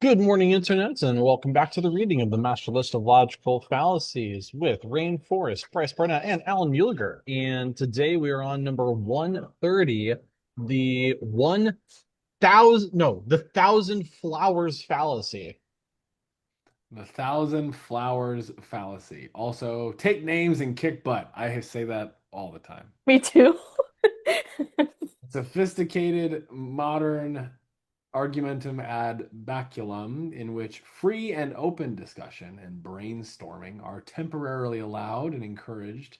Good morning, Internet, and welcome back to the reading of the Master List of Logical Fallacies with Rainforest, Bryce Barnett, and Alan Mueller. And today we are on number 130, the 1,000, no, the Thousand Flowers Fallacy. The Thousand Flowers Fallacy. Also, take names and kick butt. I say that all the time. Me too. Sophisticated, modern argumentum ad baculum in which free and open discussion and brainstorming are temporarily allowed and encouraged,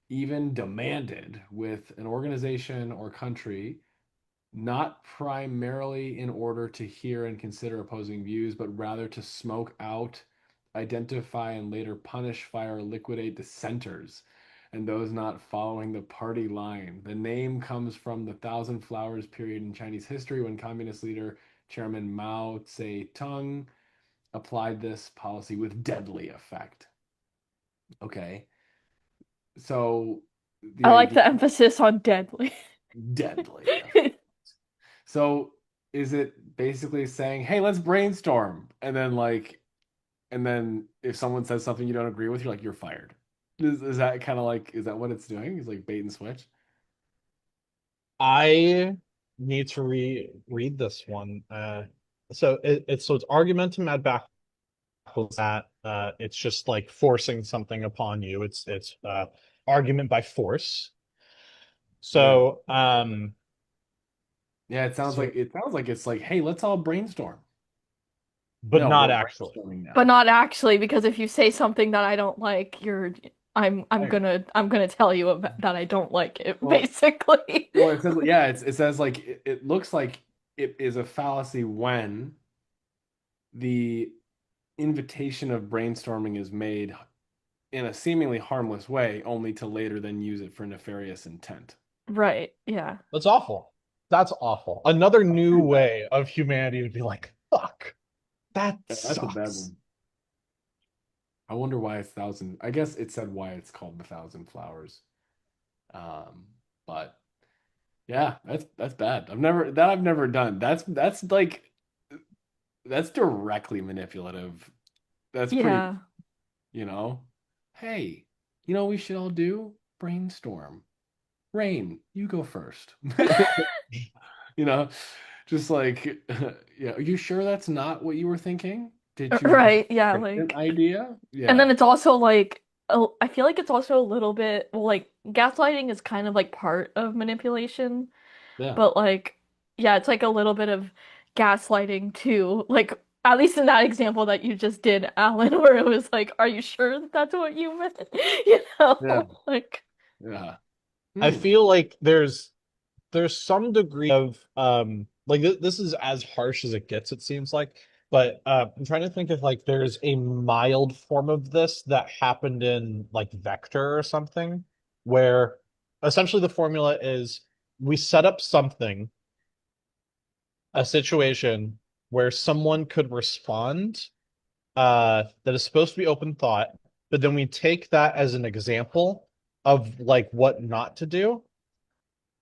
even demanded, with an organization or country not primarily in order to hear and consider opposing views, but rather to smoke out, identify, and later punish, fire, or liquidate dissenters and those not following the party line. The name comes from the Thousand Flowers period in Chinese history when communist leader Chairman Mao Zedong applied this policy with deadly effect. Okay, so the I like idea the emphasis on deadly. deadly. So is it basically saying, "Hey, let's brainstorm," and then if someone says something you don't agree with, you're like, "You're fired." Is that kind of like, is that what it's doing? Is like bait and switch? I need to reread this one. So it's argumentum ad baculum that it's just like forcing something upon you. It's argument by force. Yeah, So yeah. so It sounds like it's like, "Hey, let's all brainstorm." but No, not we're actually. brainstorming But now. not actually, because if you say something that I don't like, I'm Right. gonna tell you about, that I don't like it, Well, basically. well, it says, yeah, it says like it looks like it is a fallacy when the invitation of brainstorming is made in a seemingly harmless way, only to later then use it for nefarious intent. Right, yeah. That's awful. That's awful. Another That's new pretty bad. way of humanity to be like, fuck, that Yeah, that's a bad sucks. one. I wonder why it's thousand. I guess it said why it's called the Thousand Flowers. Um, but yeah, that's bad. I've never done. That's like that's directly manipulative. That's pretty, Yeah. you know. Hey, we should all do brainstorm. Rain, you go first. You know, just like, yeah, are you sure that's not what you were thinking? Did you have Right, yeah, a different like, idea? and then Yeah, it's also like, oh, I feel like it's also a little bit, well, like, gaslighting is kind of like part of manipulation. yeah. But like, yeah, it's like a little bit of gaslighting too. Like, at least in that example that you just did, Alan, where it was like, are you sure that that's what you meant? You Yeah. know, like, Yeah. I Hmm. feel like there's some degree of like this is as harsh as it gets, it seems like. But I'm trying to think if like there's a mild form of this that happened in like Vector or something, where essentially the formula is we set up something, a situation where someone could respond that is supposed to be open thought, but then we take that as an example of like what not to do.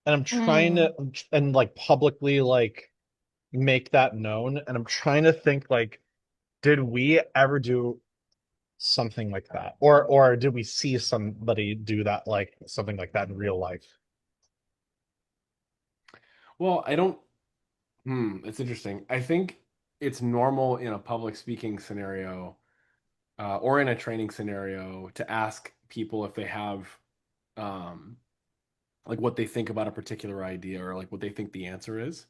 And I'm trying mm, to and like publicly like make that known. And I'm trying to think like, did we ever do something like that? Or did we see somebody do that like something like that in real life? Well, I don't. It's interesting. I think it's normal in a public speaking scenario, or in a training scenario to ask people if they have, um, like what they think about a particular idea or like what they think the answer is.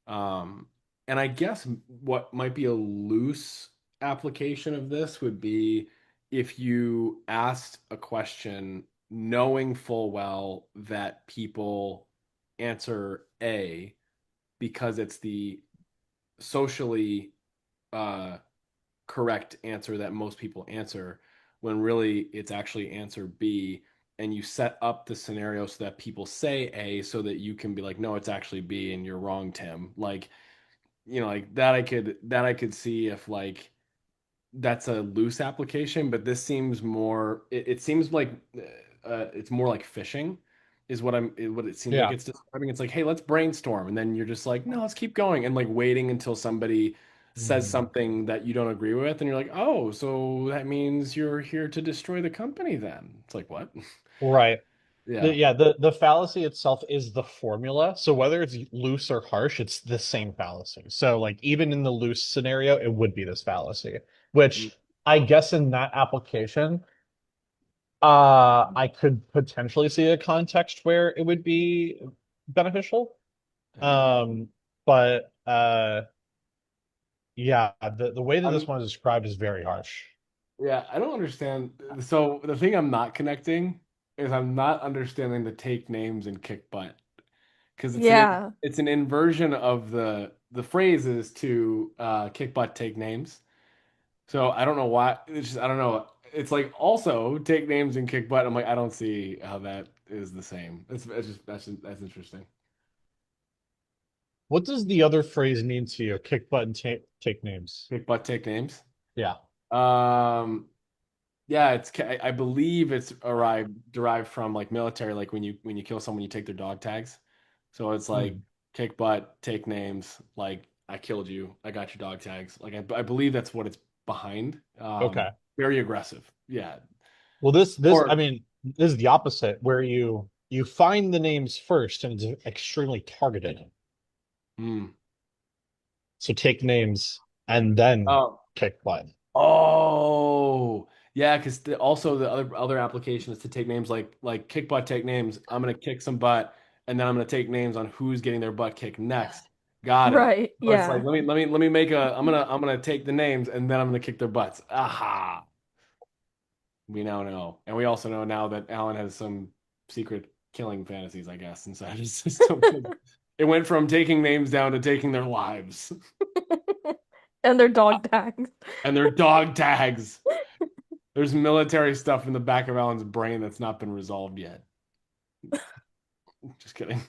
Um, and I guess what might be a loose application of this would be if you asked a question knowing full well that people answer A because it's the socially uh, correct answer that most people answer, when really it's actually answer B. And you set up the scenario so that people say A so that you can be like, no, it's actually B and you're wrong, Tim. Like, like that I could see if like that's a loose application, but this seems more it seems like it's more like fishing is what it seems like Yeah. it's describing. It's like, hey, let's brainstorm, and then you're just like, no, let's keep going, and like waiting until somebody says Mhm. something that you don't agree with, and you're like, oh, so that means you're here to destroy the company then. It's like, what? Right. Yeah. Yeah, the fallacy itself is the formula. So whether it's loose or harsh, it's the same fallacy. So like even in the loose scenario, it would be this fallacy, Mm, which I guess in that application, I could potentially see a context where it would be beneficial. yeah. Um, but yeah, the way that this I'm one is described is very harsh. Yeah, I don't understand. So the thing I'm not connecting is I'm not understanding the take names and kick butt because Yeah. it's an inversion of the phrases to kick butt take names. So I don't know why. It's just I don't know. It's like also take names and kick butt. I'm like I don't see how that is the same. It's just that's interesting. What does the other phrase mean to you? Kick butt and take names. Kick butt take names. Yeah. Um, Yeah, I believe it's arrived derived from like military, like when you kill someone, you take their dog tags. So it's like Hmm. kick butt, take names, like I killed you, I got your dog tags. Like I believe that's what it's behind. Okay. Very aggressive. Yeah. Well, this I Or mean, this is the opposite, where you find the names first and it's extremely targeted. mm, So take names and then oh kick butt. oh yeah, because also the other application is to take names like kick butt, take names. I'm gonna kick some butt, and then I'm gonna take names on who's getting their butt kicked next. Got it. Right. So it's like Yeah. let me make a I'm gonna take the names and then I'm gonna kick their butts. Aha. We now know, and we also know now that Alan has some secret killing fantasies, I guess, inside his system. It went from taking names down to taking their lives And their dog tags. and their dog tags. There's military stuff in the back of Alan's brain that's not been resolved yet. Just kidding.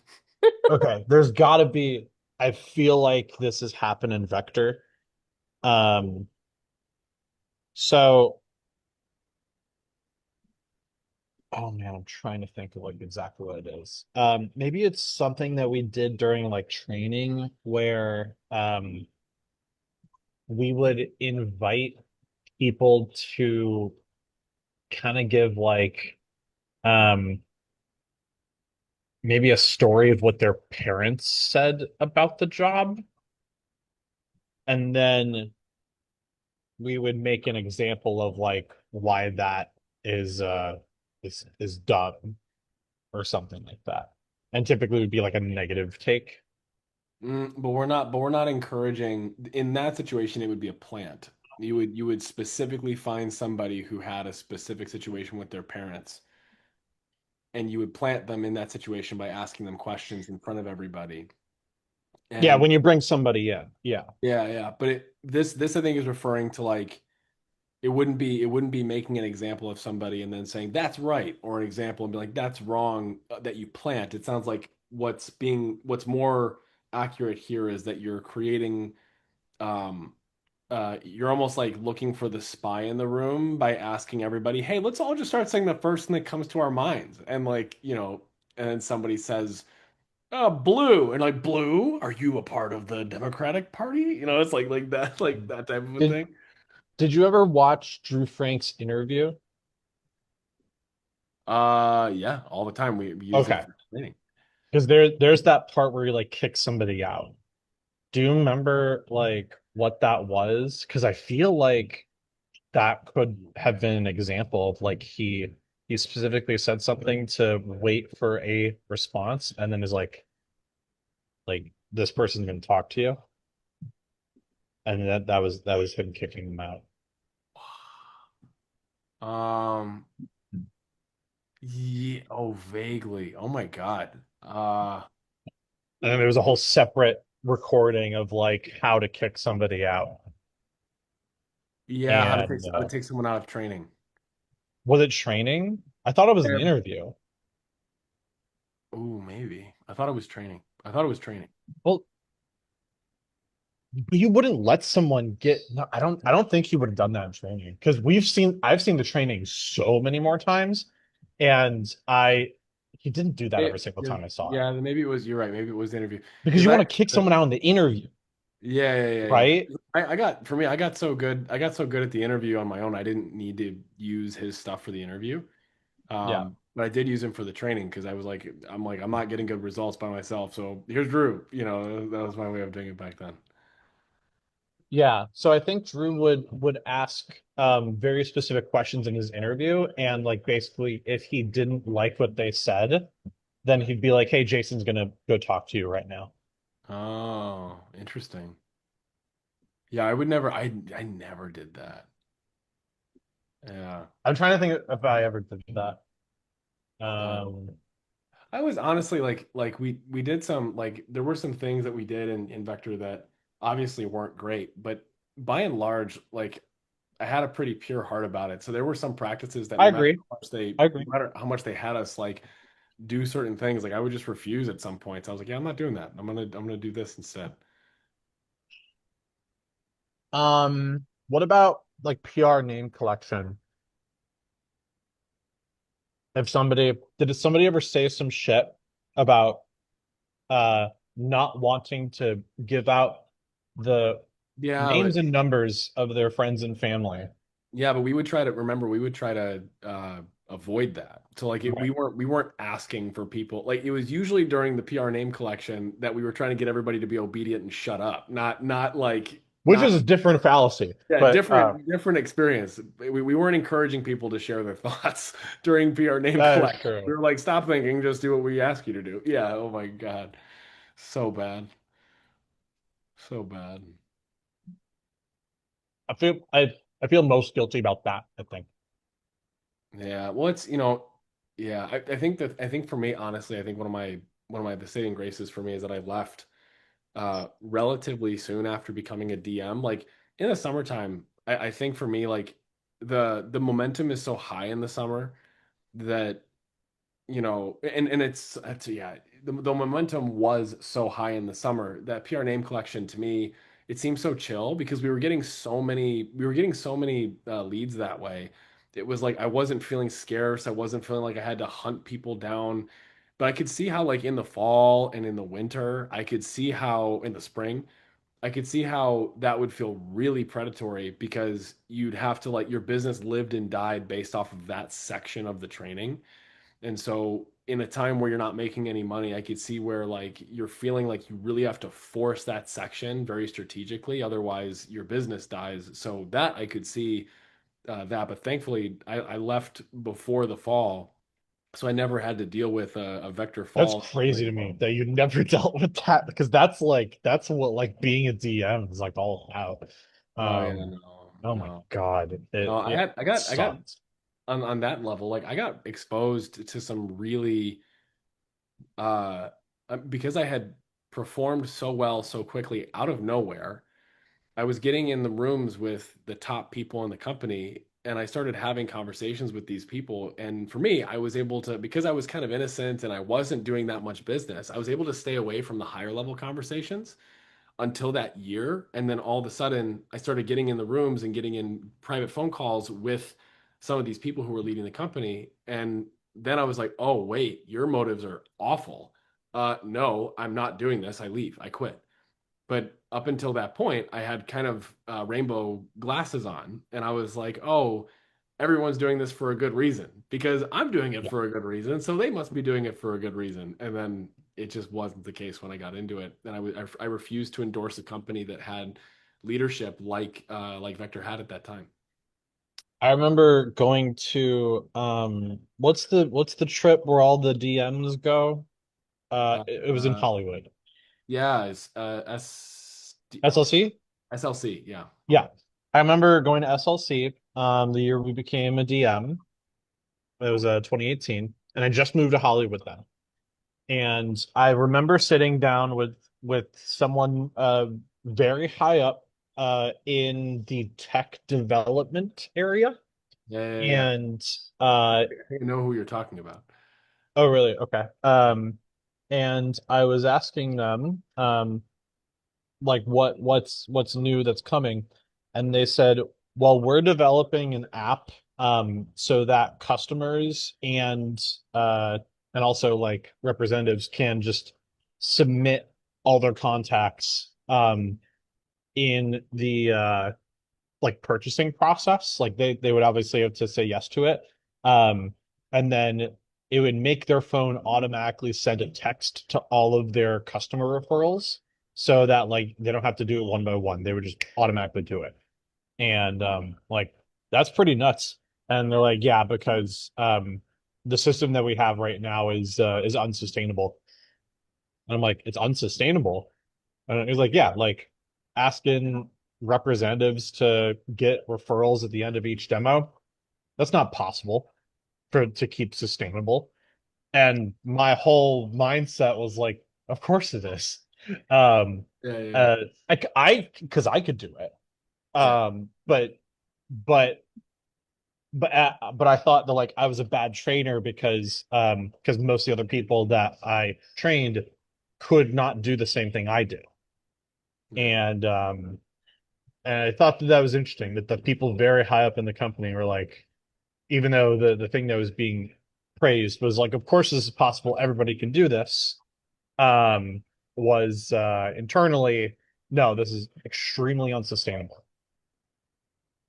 Okay, there's got to be. I feel like this has happened in Vector. Um, so oh man, I'm trying to think of like exactly what it is. Maybe it's something that we did during like training where we would invite people to kind of give like um maybe a story of what their parents said about the job, and then we would make an example of like why that is is dumb or something like that. And typically it would be like a negative take. But we're not encouraging in that situation it would be a plant. You would specifically find somebody who had a specific situation with their parents and you would plant them in that situation by asking them questions in front of everybody. Yeah, And when you bring somebody in. Yeah. yeah, yeah, but this I think is referring to like it wouldn't be making an example of somebody and then saying that's right or an example and be like that's wrong that you plant. It sounds like what's more accurate here is that you're creating um you're almost like looking for the spy in the room by asking everybody, "Hey, let's all just start saying the first thing that comes to our minds." And like, and then somebody says, "Oh, blue." And like, "Blue? Are you a part of the Democratic Party?" It's like that type of a Did thing. did you ever watch Drew Frank's interview? Yeah, all the time we use it Okay. for training. Because there's that part where you like kick somebody out. Do you remember like what that was? Because I feel like that could have been an example of like he specifically said something to wait for a response and then is like this person's gonna talk to you. And that was him kicking them out. Um, yeah, oh, vaguely. Oh my God. And then there was a whole separate recording of like how to kick somebody out. Yeah, And how to take someone out of training. was it training? I thought it was an Yeah. interview. Oh, maybe. I thought it was training. I thought it was training. Well, you wouldn't let someone get no, I don't think he would have done that in training because I've seen the training so many more times and I he didn't do that every single time I saw it Yeah, then maybe it was, you're right. Maybe it was the interview. because Because you want to kick someone out in the interview. Yeah. right? I got for me, I got so good. I got so good at the interview on my own. I didn't need to use his stuff for the interview. Yeah. But I did use him for the training because I was like, I'm not getting good results by myself. So here's Drew. That was my way of doing it back then. Yeah. So I think Drew would ask very specific questions in his interview, and like basically if he didn't like what they said, then he'd be like, "Hey, Jason's gonna go talk to you right now." Oh, interesting. Yeah, I would never. I never did that. Yeah. I'm trying to think if I ever did that. Uh, Um, I was honestly like we did some like there were some things that we did in Vector that obviously weren't great, but by and large, like I had a pretty pure heart about it. So there were some practices that I agree. I no agree. matter how much they had us like do certain things, like I would just refuse at some points. I was like, yeah, I'm not doing that. I'm gonna do this instead. What about like PR name collection? If somebody did somebody ever say some shit about uh not wanting to give out the Yeah, names and numbers of their friends and family? yeah, but we would try to avoid that. So like Right. we weren't asking for people. Like it was usually during the PR name collection that we were trying to get everybody to be obedient and shut up. Not like Which is not a different fallacy, yeah, but different experience. We weren't encouraging people to share their thoughts during PR name that is collection. We true. were like, stop thinking, just do what we ask you to do. Yeah, oh my God. So bad. So bad. I feel I I feel most guilty about that, I think. Yeah, well, yeah, I think for me, honestly, I think one of my the saving graces for me is that I left relatively soon after becoming a DM. Like in the summertime, I think for me, like the momentum is so high in the summer that and it's yeah, the momentum was so high in the summer that PR name collection to me, it seemed so chill because we were getting so many leads that way. It was like I wasn't feeling scarce. I wasn't feeling like I had to hunt people down. But I could see how like in the fall and in the winter, I could see how in the spring, I could see how that would feel really predatory because you'd have to like your business lived and died based off of that section of the training. And so in a time where you're not making any money, I could see where like you're feeling like you really have to force that section very strategically, otherwise your business dies. So that I could see that, but thankfully I left before the fall, so I never had to deal with a vector That's fall. crazy to me that you never dealt with that because that's what like being a DM is like all about. Oh yeah, Um, no, oh my no, God, no. it I got sucks. on that level, like I got exposed to some really uh because I had performed so well so quickly out of nowhere. I was getting in the rooms with the top people in the company and I started having conversations with these people. And for me, I was able to, because I was kind of innocent and I wasn't doing that much business, I was able to stay away from the higher level conversations until that year. And then all of a sudden, I started getting in the rooms and getting in private phone calls with some of these people who were leading the company. And then I was like, oh, wait, your motives are awful. No, I'm not doing this. I leave. I quit. But up until that point, I had kind of rainbow glasses on, and I was like, "Oh, everyone's doing this for a good reason because I'm doing it Yeah. for a good reason, so they must be doing it for a good reason." And then it just wasn't the case when I got into it, and I refused to endorse a company that had leadership like Vector had at that time. I remember going to what's the trip where all the DMs go? Uh, It was in uh, Hollywood. yeah, it's SLC? SLC. Yeah. Yeah. I remember going to SLC the year we became a DM. It was 2018, and I just moved to Hollywood then. And I remember sitting down with someone very high up in the tech development area. Yeah. And uh I think I know who you're talking about. oh really? Okay. And I was asking them like what's new that's coming, and they said, well, we're developing an app so that customers and also like representatives can just submit all their contacts in the like purchasing process. Like they would obviously have to say yes to it. Um, and then it would make their phone automatically send a text to all of their customer referrals so that like they don't have to do it one by one. They would just automatically do it. And like that's pretty nuts. And they're like, yeah, because the system that we have right now is unsustainable. And I'm like, it's unsustainable. And he's like, yeah, like asking representatives to get referrals at the end of each demo, that's not possible for to keep sustainable. And my whole mindset was like, of course it is. Um, Yeah, yeah, uh, because I could do it. yeah, But but but I thought that like I was a bad trainer because most of the other people that I trained could not do the same thing I do. yeah, And I thought that that was interesting that the people very high up in the company were like, even though the thing that was being praised was like, of course this is possible, everybody can do this. Um, was internally, no, this is extremely unsustainable.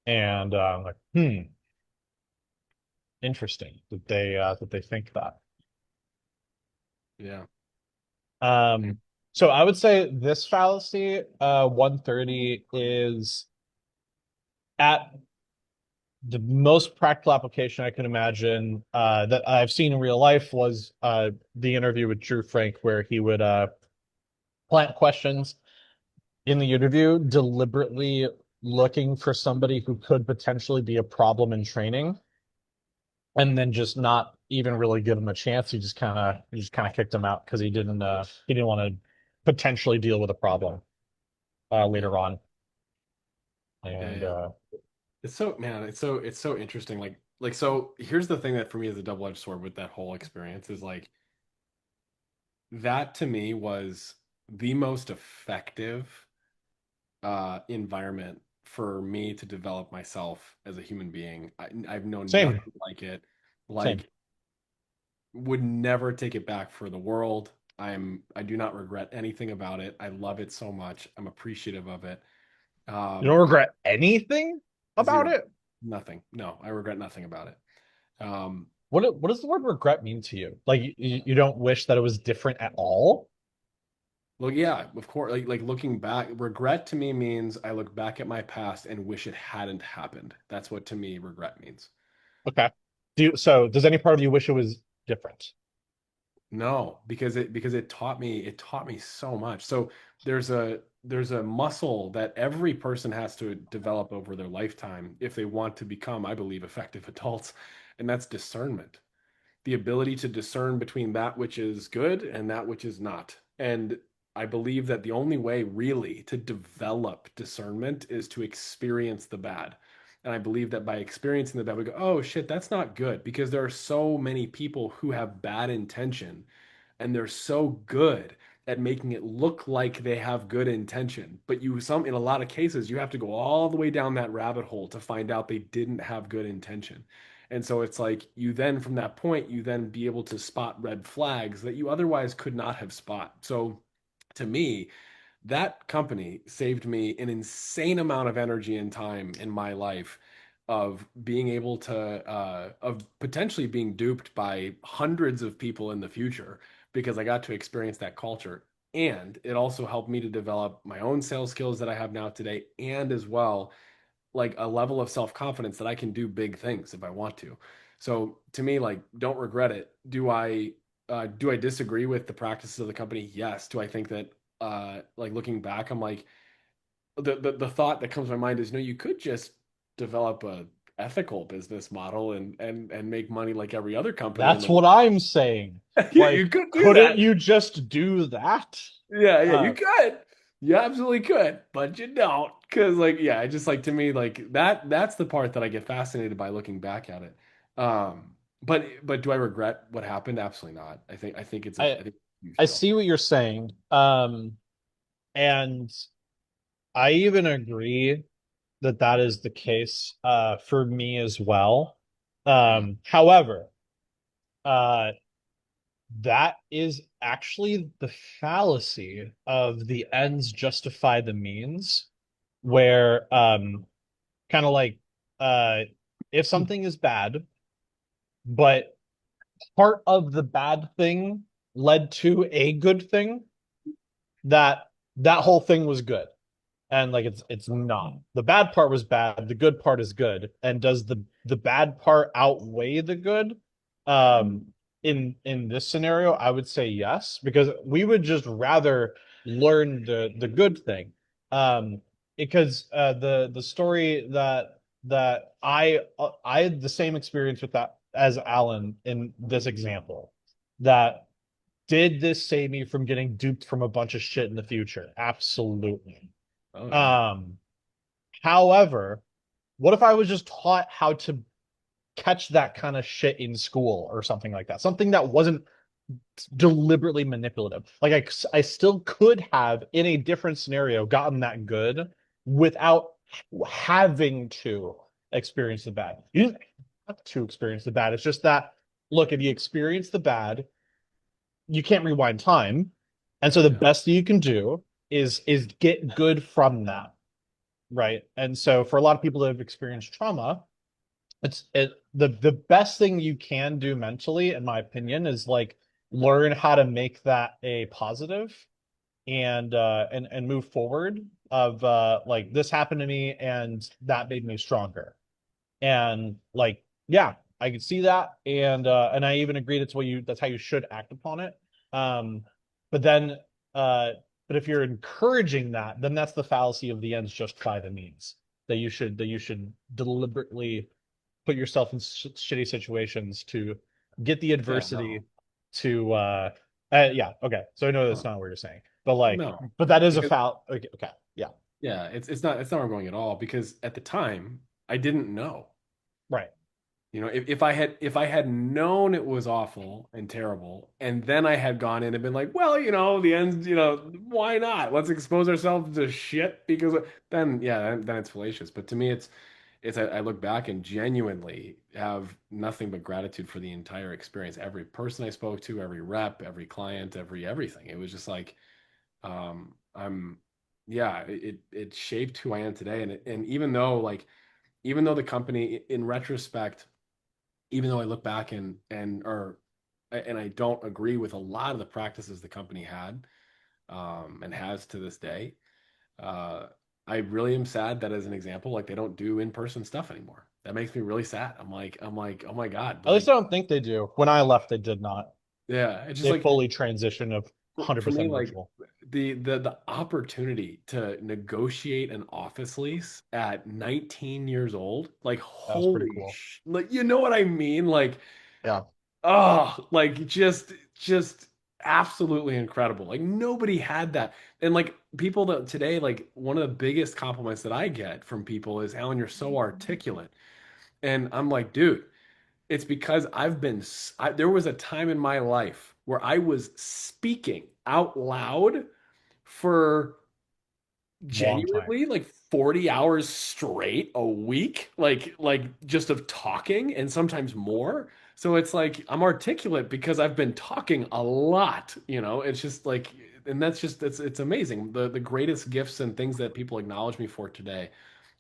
And like, interesting that they think that. yeah. Um, so I would say this fallacy, 130 is at the most practical application I can imagine that I've seen in real life was the interview with Drew Frank, where he would plant questions in the interview, deliberately looking for somebody who could potentially be a problem in training, and then just not even really give him a chance. He just kind of kicked him out because he didn't want to potentially deal with a problem Yeah, later on. yeah, And yeah. It's so, man, it's so interesting. So here's the thing that for me is a double-edged sword with that whole experience is like that to me was the most effective environment for me to develop myself as a human being. I've known same, nothing like it. same. Like, would never take it back for the world. I do not regret anything about it. I love it so much. I'm appreciative of it. You don't Um, regret anything about Zero, it? nothing. No, I regret nothing about it. Um, What does the word regret mean to you? Like you don't wish that it was different at all? well, yeah, of course. Like looking back, regret to me means I look back at my past and wish it hadn't happened. That's what to me regret means. Okay. So does any part of you wish it was different? No, because it taught me so much. So there's a muscle that every person has to develop over their lifetime if they want to become, I believe, effective adults, and that's discernment. The ability to discern between that which is good and that which is not. And I believe that the only way really to develop discernment is to experience the bad. And I believe that by experiencing the bad, we go, oh shit, that's not good because there are so many people who have bad intention and they're so good at making it look like they have good intention. But in a lot of cases, you have to go all the way down that rabbit hole to find out they didn't have good intention. And so it's like you then, from that point, you then be able to spot red flags that you otherwise could not have spot. So to me, that company saved me an insane amount of energy and time in my life of being able to of potentially being duped by hundreds of people in the future because I got to experience that culture, and it also helped me to develop my own sales skills that I have now today, and as well like a level of self-confidence that I can do big things if I want to. So to me, like, don't regret it. Do I disagree with the practices of the company? Yes. Do I think that like looking back, I'm like the thought that comes to my mind is no, you could just develop a ethical business model and make money like every other company in That's the what I'm saying. yeah, you Like, could do couldn't that. you just do that? Yeah, yeah, you Uh, could. You absolutely could, but you don't. Because like, yeah, I just like to me, like that's the part that I get fascinated by looking back at it. But do I regret what happened? Absolutely not. I I think it's a huge I deal. see what you're saying. And I even agree that that is the case for me as well. Mm. However, uh that is actually the fallacy of the ends justify the means. where kind of like uh if something is bad, but part of the bad thing led to a good thing, that that whole thing was good. And like it's not. The bad part was bad, the good part is good. And does the bad part outweigh the good? Um in this scenario, I would say yes, because we would just rather learn the good thing. Because the story that I had the same experience with that as Alan in this example. That did this save me from getting duped from a bunch of shit in the future? Absolutely. Oh yeah. Um, However, what if I was just taught how to catch that kind of shit in school or something like that? Something that wasn't deliberately manipulative. Like I still could have, in a different scenario, gotten that good without having to experience the bad. You didn't have to experience the bad. It's just that, look, if you experience the bad, you can't rewind time. And so the Yeah. best thing you can do is get good from that, right? And so for a lot of people that have experienced trauma, the best thing you can do mentally, in my opinion, is like learn how to make that a positive and move forward of like this happened to me and that made me stronger. And like, yeah, I could see that. And I even agree that's how you should act upon it. Um, but then uh but if you're encouraging that, then that's the fallacy of the ends justify the means. That you should deliberately put yourself in shitty situations to get the Yeah. No. adversity to yeah, okay. So I know that's Uh, not what you're saying. But like no. but that is a Because foul. Okay, okay. Yeah. yeah, it's not where I'm going at all because at the time I didn't know. Right. You know, if I had known it was awful and terrible, and then I had gone in and been like, well, you know, the end, you know, why not? Let's expose ourselves to shit because then yeah, then it's fallacious. But to me, it's I look back and genuinely have nothing but gratitude for the entire experience. Every person I spoke to, every rep, every client, everything. It was just like I'm yeah, it shaped who I am today. And even though even though the company in retrospect, even though I look back and I don't agree with a lot of the practices the company had and has to this day, uh, I really am sad that as an example, like they don't do in-person stuff anymore. That makes me really sad. Oh my God, At least like I don't think they do. When I left, they did not. yeah, it's just They like fully transition of for me, 100% like virtual. the opportunity to negotiate an office lease at 19 years old, like That was pretty holy cool. sh like you know what I mean? Like Yeah. oh, like just absolutely incredible. Like nobody had that. And like people that today, like one of the biggest compliments that I get from people is, Alan, you're so articulate. And I'm like, dude, it's because there was a time in my life where I was speaking out loud for Long time. genuinely like 40 hours straight a week, like just of talking and sometimes more. So it's like I'm articulate because I've been talking a lot, you know. It's just like and that's just it's amazing. The greatest gifts and things that people acknowledge me for today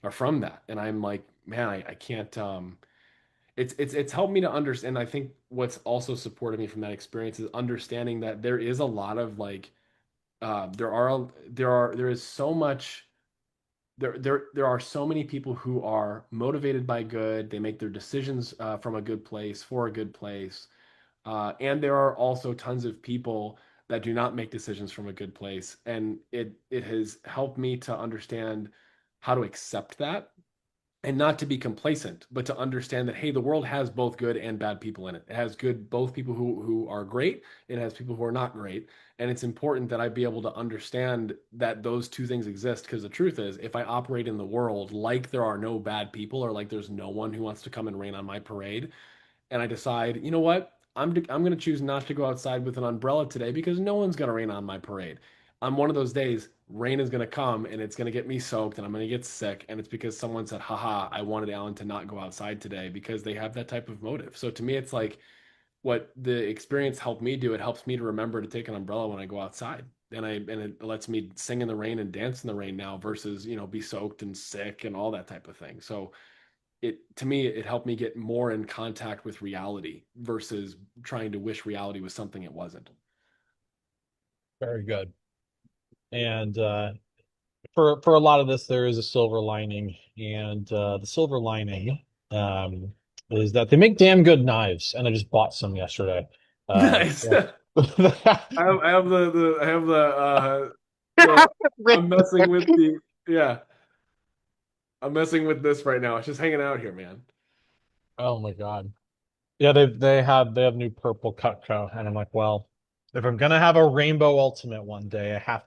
are from that. And I'm like, man, I can't it's helped me to understand. I think what's also supported me from that experience is understanding that there is a lot of like there is so much there are so many people who are motivated by good. They make their decisions from a good place for a good place, and there are also tons of people that do not make decisions from a good place. And it has helped me to understand how to accept that and not to be complacent, but to understand that hey, the world has both good and bad people in it. It has good both people who are great, it has people who are not great, and it's important that I be able to understand that those two things exist because the truth is, if I operate in the world like there are no bad people or like there's no one who wants to come and rain on my parade, and I decide, you know what? I'm going to choose not to go outside with an umbrella today because no one's going to rain on my parade. On one of those days, rain is going to come and it's going to get me soaked and I'm going to get sick. And it's because someone said, haha, I wanted Alan to not go outside today because they have that type of motive. So to me, it's like what the experience helped me do. It helps me to remember to take an umbrella when I go outside. and it lets me sing in the rain and dance in the rain now versus, be soaked and sick and all that type of thing. So to me, it helped me get more in contact with reality versus trying to wish reality was something it wasn't. Very good. And for a lot of this, there is a silver lining, and the silver lining um, is that they make damn good knives, and I just bought some yesterday. Nice. Yeah. I have the I'm messing with the yeah. I'm messing with this right now. It's just hanging out here, man. Oh my God. Yeah, they have new purple Cutco, and I'm like, well, if I'm gonna have a rainbow ultimate one day, I have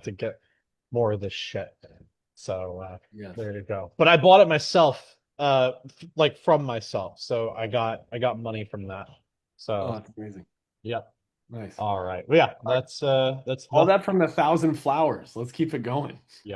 to get more of this shit. So Yes. there you go. But I bought it myself, like from myself. So I got money from that. Oh, So that's amazing. yep. Nice. All right. Well, yeah, All right. that's All the that from 1,000 flowers. Let's keep it going. yeah.